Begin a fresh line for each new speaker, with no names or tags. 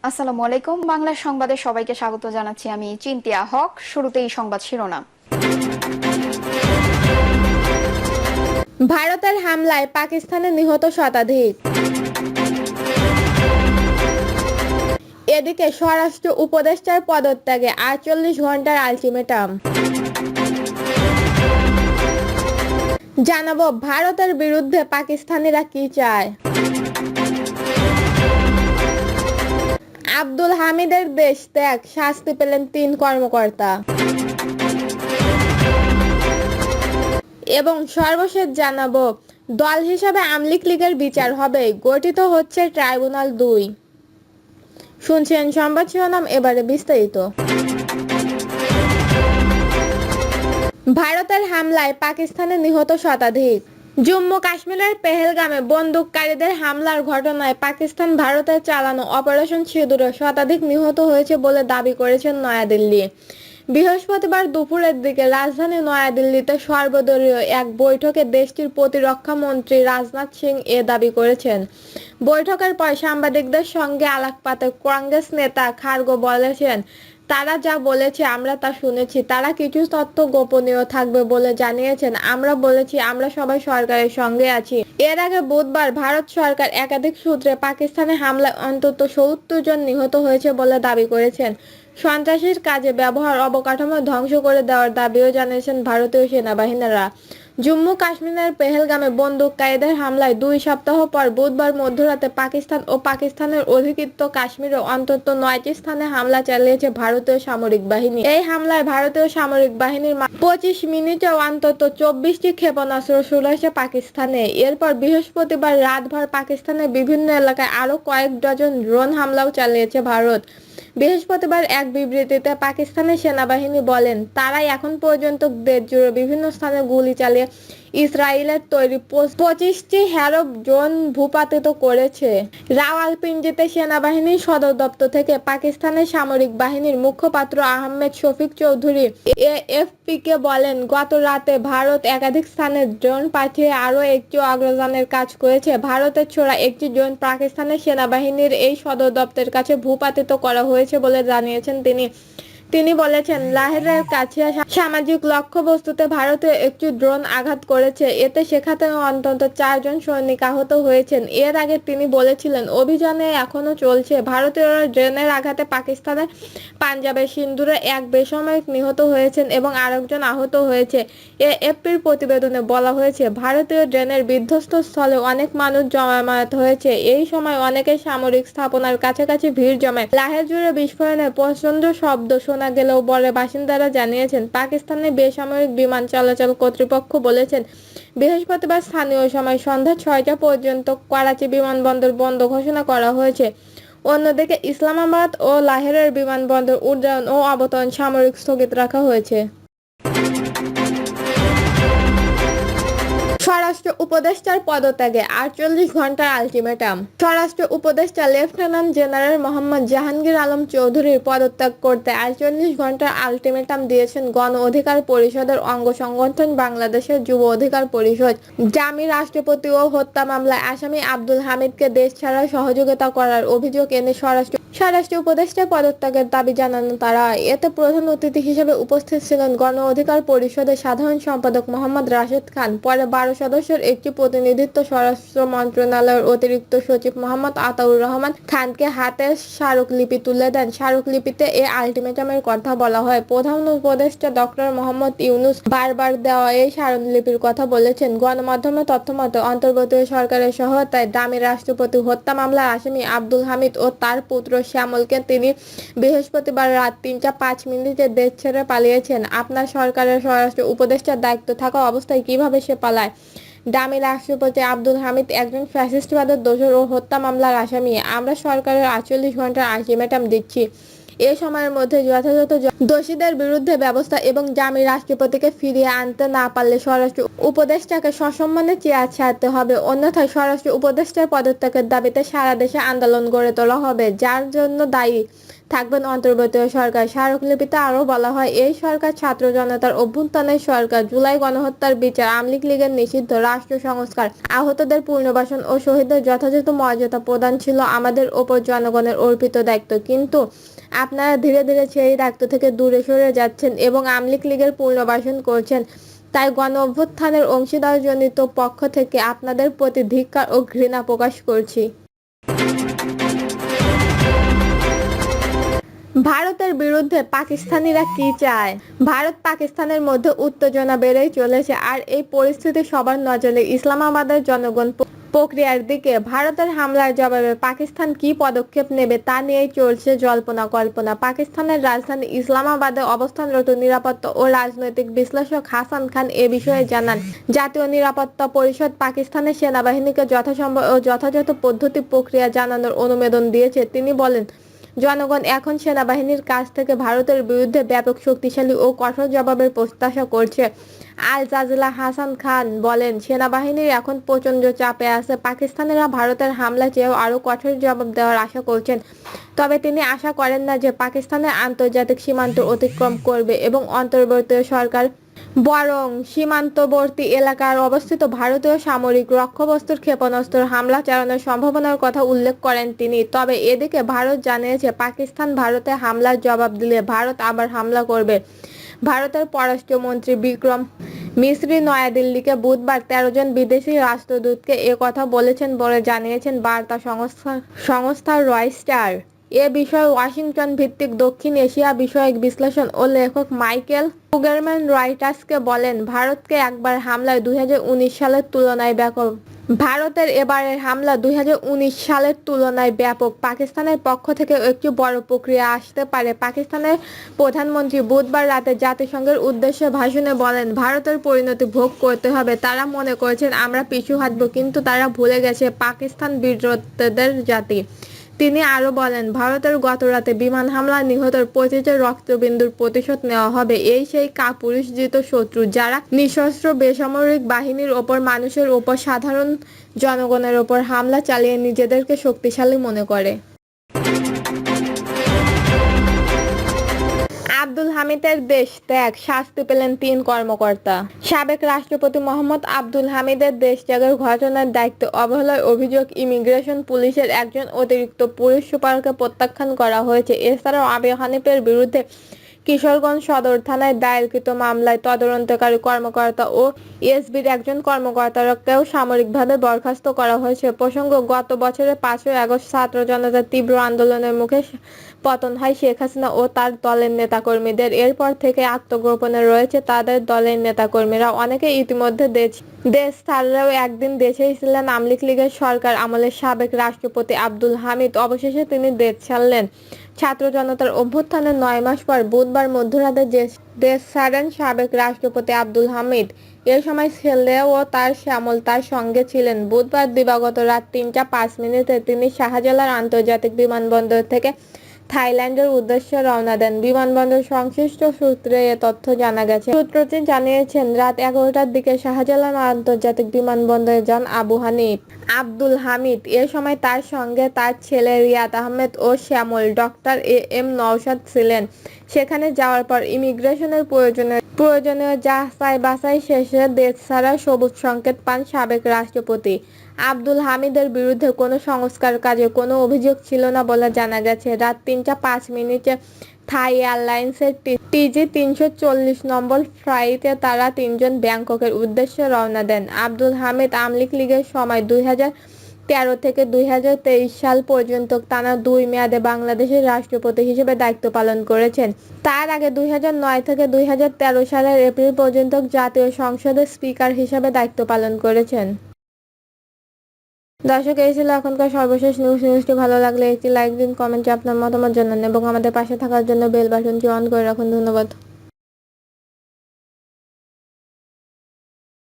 আসসালামু আলাইকুম। বাংলা সংবাদে সবাইকে স্বাগত জানাচ্ছি। আমি চিন্তিয়া হক। শুরুতেই সংবাদ শিরোনাম।
ভারতের হামলায় পাকিস্তানে নিহত শতাধিক। এদিকে স্বরাষ্ট্র উপদেষ্টার পদত্যাগে ৪৮ ঘন্টার আলটিমেটাম। জানাবো ভারতের বিরুদ্ধে পাকিস্তানিরা কি চায়। আব্দুল হামিদের দেশ ত্যাগ, শাস্তি পেলেন ৩ কর্মকর্তা। এবং সর্বশেষ জানাবো দল হিসাবে আমলি লীগের বিচার হবে, গঠিত হচ্ছে ট্রাইব্যুনাল ২। শুনছেন সংবাদ শিরোনাম, এবারে বিস্তারিত। ভারতের হামলায় পাকিস্তানে নিহত শতাধিক। জম্মু কাশ্মীরের পেহেলগামে বন্দুকধারীদের হামলার ঘটনায় পাকিস্তান ভারতের চালানো অপারেশন সিঁদুরে শতাধিক নিহত হয়েছে বলে দাবি করেছেন নয়াদিল্লি। বৃহস্পতিবার দুপুরের দিকে রাজধানী নয়াদিল্লিতে সর্বদলীয় এক বৈঠকে দেশটির প্রতিরক্ষা মন্ত্রী রাজনাথ সিং এ দাবি করেছেন। বৈঠকের পর সাংবাদিকদের সঙ্গে আলাপকালে কংগ্রেস নেতা খারগে বলেছেন, তারা যা বলেছে আমরা তা শুনেছি। তারা কিছু তথ্য গোপনীয় থাকবে বলে জানিয়েছেন। আমরা বলেছি আমরা সবাই সরকারের সঙ্গে আছি। এর আগে বুধবার ভারত সরকার একাধিক সূত্রে পাকিস্তানে হামলায় অন্তত ৭০ জন নিহত হয়েছে বলে দাবি করেছেন। সন্ত্রাসীর কাজে ব্যবহার অবকাঠামো ধ্বংস করে দেওয়ার দাবিও জানিয়েছেন ভারতীয় সেনাবাহিনীরা। জম্মু কাশ্মীরের পেহেলগামে বন্দুকধারীদের হামলায় ২ সপ্তাহ পর বুধবার মধ্যরাতে পাকিস্তান ও পাকিস্তানের অধিকৃত কাশ্মীরে অন্তত ৯টি স্থানে হামলা চালিয়েছে ভারতীয় সামরিক বাহিনী। এই হামলায় ভারতীয় সামরিক বাহিনীর ২৫ মিনিটে অন্তত ২৪টি ক্ষেপণাস্ত্র ছুড়েছে পাকিস্তানে। এরপর বৃহস্পতিবার রাতভর পাকিস্তানের বিভিন্ন এলাকায় আরও কয়েক ডজন ড্রোন হামলাও চালিয়েছে ভারত। বৃহস্পতিবার এক বিবৃতিতে পাকিস্তানের সেনাবাহিনী বলেন, তারা এখন পর্যন্ত দেশজুড়ে বিভিন্ন স্থানে গুলি চালিয়ে ইসরায়েলের তৈরি ২৫টি হ্যারপ ড্রোন ভূপাতিত করেছে। রাওয়ালপিন্ডিতে সেনাবাহিনীর সদর দপ্তর থেকে পাকিস্তানের সামরিক বাহিনীর মুখপাত্র আহমেদ শফিক চৌধুরী এএফপিকে বলেন, গত রাতে ভারত একাধিক স্থানে ড্রোন পাঠিয়ে আরও একটি অগ্রযানের কাজ করেছে। ভারতের ছোড়া একটি ড্রোন পাকিস্তানের সেনাবাহিনীর এই সদর দপ্তরের কাছে ভূপাতিত করা হয়েছে বলে জানিয়েছেন তিনি বলেছেন, লাহেরের কাছে সামাজিক লক্ষ্যবস্তুতে ভারতীয় একটি ড্রোন আঘাত করেছে। এতে সেখানে অন্তত ৪ জন সৈনিক আহত হয়েছেন। এর আগে তিনি বলেছিলেন, অভিযানে এখনও চলছে। ভারতীয় ড্রোনের আঘাতে পাকিস্তানের পাঞ্জাবের সিন্দুরে এক বেসামরিক নিহত হয়েছেন এবং আরেকজন আহত হয়েছে। এএফপির প্রতিবেদনে বলা হয়েছে, ভারতীয় ড্রোনের বিধ্বস্ত স্থলে অনেক মানুষ জমায়েত হয়েছে। এই সময় অনেকে সামরিক স্থাপনার কাছাকাছি ভিড় জমায়। লাহের জুড়ে বিস্ফোরণের প্রচণ্ড শব্দ শোনা গেলেও পরে বাসিন্দারা জানিয়েছেন। পাকিস্তানের বেসামরিক বিমান চলাচল কর্তৃপক্ষ বলেছেন, বৃহস্পতিবার স্থানীয় সময় সন্ধ্যা ৬টা পর্যন্ত করাচি বিমানবন্দর বন্ধ ঘোষণা করা হয়েছে। অন্যদিকে ইসলামাবাদ ও লাহোরের বিমানবন্দর উড্ডয়ন ও অবতরণ সাময়িক স্থগিত রাখা হয়েছে। স্বরাষ্ট্র উপদেষ্টার পদত্যাগে ৪৮ ঘন্টার আলটিমেটাম। স্বরাষ্ট্র উপদেষ্টা লেফটেন্যান্ট জেনারেল মোহাম্মদ জাহাঙ্গীর আলম চৌধুরীর পদত্যাগ করতে ৪৮ ঘন্টার আলটিমেটাম দিয়েছেন গণ অধিকার পরিষদের অঙ্গ সংগঠন বাংলাদেশের যুব অধিকার পরিষদ। জামি রাষ্ট্রপতি ও হত্যা মামলায় আসামি আব্দুল হামিদকে দেশ ছাড়ার সহযোগিতা করার অভিযোগ এনে স্বরাষ্ট্র উপদেষ্টার পদত্যাগের দাবি জানানো তারা। এতে প্রধান অতিথি হিসেবে উপস্থিত ছিলেন গণ অধিকার পরিষদের সাধারণ সম্পাদক মোহাম্মদ রাশেদ খান। পরে ১২ সদস্যের একটি প্রতিনিধিত্ব স্বরাষ্ট্র মন্ত্রণালয়ের অতিরিক্ত সচিব মোহাম্মদ আতাউর রহমান খানকে হাতে স্মারকলিপি তুলে দেন। স্মারকলিপিতে এ আলটিমেটামের কথা বলা হয়। প্রধান উপদেষ্টা ডক্টর মোহাম্মদ ইউনূস বারবার দেওয়া এই স্মারকলিপির কথা বলেছেন। গণমাধ্যমের তথ্যমতে অন্তর্বর্তী সরকারের সহায়তায় দামি রাষ্ট্রপতি হত্যা মামলার আসামি আব্দুল হামিদ ও তার পুত্র শ্যামলকে তিনি বৃহস্পতিবার রাত ৩টা ৫ মিনিটে দেশ ছেড়ে পালিয়েছেন। আপনার সরকারের স্বরাষ্ট্র উপদেষ্টার দায়িত্ব থাকা অবস্থায় কিভাবে সে পালায়? দামি রাষ্ট্রপতি আব্দুল হামিদ একজন ফ্যাসিস্টবাদের দোসর ও হত্যা মামলার আসামি। আমরা সরকারের ৪৮ ঘন্টার আলটিমেটাম দিচ্ছি। এ সময়ের মধ্যে যথাযথ দোষীদের বিরুদ্ধে ব্যবস্থা এবং জামি রাষ্ট্রপতিকে ফিরিয়ে আনতে না পারলে স্বরাষ্ট্র উপদেষ্টাকে সসম্মানে চেয়ার ছাড়তে হবে। অন্যথায় স্বরাষ্ট্র উপদেষ্টার পদত্যাগের দাবিতে সারা দেশে আন্দোলন গড়ে তোলা হবে। যার জন্য দায়ী থাকবেন অন্তর্বর্তীয় সরকার। স্মারকলিপিতে আরও বলা হয়, এই সরকার ছাত্র জনতার অভ্যুত্থানের সরকার, জুলাই গণহত্যার বিচার, আওয়ামী লীগের নিষিদ্ধ, রাষ্ট্র সংস্কার, আহতদের পুনর্বাসন ও শহীদদের যথাযথ মর্যাদা প্রদান ছিল আমাদের ওপর জনগণের অর্পিত দায়িত্ব। কিন্তু আপনারা ধীরে ধীরে সেই দায়িত্ব থেকে দূরে সরে যাচ্ছেন এবং আওয়ামী লীগের পুনর্বাসন করছেন। তাই গণ অভ্যুত্থানের অংশীদারজনিত পক্ষ থেকে আপনাদের প্রতি ধিক্কার ও ঘৃণা প্রকাশ করছি। ভারতের বিরুদ্ধে পাকিস্তানিরা কি চায়? ভারত পাকিস্তানের মধ্যে উত্তেজনা বেড়েই চলেছে, আর এই পরিস্থিতি সবার নজরে ইসলামাবাদের জনগণ প্রক্রিয়ার দিকে। ভারতের হামলার জবাবে পাকিস্তান কি পদক্ষেপ নেবে তা নিয়েই চলছে জল্পনা কল্পনা। পাকিস্তানের রাজধানী ইসলামাবাদে অবস্থানরত নিরাপত্তা ও রাজনৈতিক বিশ্লেষক হাসান খান এ বিষয়ে জানান, জাতীয় নিরাপত্তা পরিষদ পাকিস্তানের সেনাবাহিনীকে যথাসম্ভব ও যথাযথ পদ্ধতি প্রক্রিয়া জানানোর অনুমোদন দিয়েছে। তিনি বলেন, জনগণ এখন সেনাবাহিনীর কাছ থেকে ভারতের বিরুদ্ধে ব্যাপক, শক্তিশালী ও কঠোর জবাবের প্রত্যাশা করছে। আল জাজিরা হাসান খান বলেন, সেনাবাহিনীর এখন প্রচণ্ড চাপে আছে। পাকিস্তানিরা ভারতের হামলা চেয়েও আরও কঠোর জবাব দেওয়ার আশা করছেন। তবে তিনি আশা করেন না যে পাকিস্তানের আন্তর্জাতিক সীমান্ত অতিক্রম করবে এবং অন্তর্বর্তীয় সরকার বরং সীমান্তবর্তী এলাকার অবস্থিত ভারতীয় সামরিক লক্ষ্যবস্তুর ক্ষেপণাস্ত্র হামলা চালানোর সম্ভাবনার কথা উল্লেখ করেন তিনি। তবে এদিকে ভারত জানিয়েছে, পাকিস্তান ভারতে হামলার জবাব দিলে ভারত আবার হামলা করবে। ভারতের পররাষ্ট্রমন্ত্রী বিক্রম মিসরি নয়াদিল্লিকে বুধবার 13 জন বিদেশি রাষ্ট্রদূতকে কথা বলেছেন বলে জানিয়েছেন বার্তা সংস্থা রয়টার। এ বিষয়ে ওয়াশিংটন ভিত্তিক দক্ষিণ এশিয়া বিষয়ক বিশ্লেষণ ও লেখক মাইকেল কুগারম্যান রয়টার্সকে বলেন, ভারতকে একবার হামলায় 2019 সালের তুলনায় ব্যাপক। ভারতের এবারের হামলা 2019 সালের তুলনায় ব্যাপক। পাকিস্তানের পক্ষ থেকে একটি বড় প্রক্রিয়া আসতে পারে। পাকিস্তানের প্রধানমন্ত্রী বুধবার রাতে জাতিসংঘের উদ্দেশ্যে ভাষণে বলেন, ভারতের পরিণতি ভোগ করতে হবে। তারা মনে করেছেন আমরা পিছু হাঁটব, কিন্তু তারা ভুলে গেছে পাকিস্তান বীরত্বের জাতি। তিনি আরও বলেন, ভারতের গতরাতে বিমান হামলায় নিহতের প্রতিটি রক্তবিন্দুর প্রতিশোধ নেওয়া হবে। এই সেই কাপুরুষজিত শত্রু যারা নিঃশস্ত্র বেসামরিক বাহিনীর ওপর, মানুষের ওপর, সাধারণ জনগণের ওপর হামলা চালিয়ে নিজেদেরকে শক্তিশালী মনে করে। আব্দুল হামিদের দেশ ত্যাগ, শাস্তি পেলেন 3 কর্মকর্তা। সাবেক রাষ্ট্রপতি মোহাম্মদ আব্দুল হামিদের দেশ ত্যাগের ঘটনার দায়িত্ব অবহেলার অভিযোগ ইমিগ্রেশন পুলিশের একজন অতিরিক্ত পুলিশ সুপারকে প্রত্যাখ্যান করা হয়েছে। এছাড়াও আবু হানিফের বিরুদ্ধে কিশোরগঞ্জ সদর থানায় দায়েরকৃত মামলায় তদন্তকারী কর্মকর্তা ও এসবির একজন কর্মকর্তাকেও সাময়িকভাবে বরখাস্ত করা হয়েছে। প্রসঙ্গ, গত বছরের 5ই আগস্ট ছাত্র জনতার তীব্র আন্দোলনের মুখে পতন হয় শেখ হাসিনা ও তার দলের নেতাকর্মীদের। এরপর থেকে আত্মগোপনে রয়েছে তাদের দলের নেতাকর্মীরা। অনেকে ইতিমধ্যে দেশ ছাড়লেও একদিন দেশেই ছিলেন। আওয়ামী লীগের সরকার আমলের সাবেক রাষ্ট্রপতি আব্দুল হামিদ অবশেষে তিনি দেশ ছাড়লেন। ছাত্র জনতার অভ্যুত্থানের 9 মাস পর বুধবার মধ্যরাতে দেশ ছাড়েন সাবেক রাষ্ট্রপতি আব্দুল হামিদ। এ সময় ছেলে ও তার শ্যামল তার সঙ্গে ছিলেন। বুধবার দিবাগত রাত 3টা 5 মিনিটে তিনি শাহজালাল আন্তর্জাতিক বিমানবন্দর থেকে থাইল্যান্ডের উদ্দেশ্যে রওনা দেন। বিমানবন্দর সংশ্লিষ্ট সূত্রে এ তথ্য জানা গেছে। সূত্রটি জানিয়েছেন, রাত 11টার দিকে শাহজালাল আন্তর্জাতিক বিমানবন্দরে যান আব্দুল হামিদ। এ সময় তার সঙ্গে তার ছেলে রিয়াদ আহমেদ ও শ্যামল, ডক্টর এম নওশাদ ছিলেন। সেখানে যাওয়ার পর ইমিগ্রেশনের প্রয়োজনীয় যাচাই বাছাই শেষে দেশ ছাড়ার সবুজ সংকেত পান সাবেক রাষ্ট্রপতি। আব্দুল হামিদের বিরুদ্ধে কোনো সংস্কার কাজে কোনো অভিযোগ ছিল না বলে জানা গেছে। রাত 3টা 5 মিনিটে থাই এয়ারলাইন্সের TG-340 নম্বর ফ্লাইটে তারা 3 জন ব্যাংককের উদ্দেশ্যে রওনা দেন। আব্দুল হামিদ আওয়ামী লীগের সময় 2013 থেকে 2023 সাল পর্যন্ত টানা 2 মেয়াদে বাংলাদেশের রাষ্ট্রপতি হিসেবে দায়িত্ব পালন করেছেন। তার আগে 2009 থেকে 2013 সালের এপ্রিল পর্যন্ত জাতীয় সংসদের স্পিকার হিসেবে দায়িত্ব পালন করেছেন। দর্শক, এই ছিল এখনকার সর্বশেষ নিউজটি ভালো লাগলে একটি লাইক দিন, কমেন্টে আপনার মতামত জানান এবং আমাদের পাশে থাকার জন্য বেল বাটনটি অন করে রাখুন। ধন্যবাদ।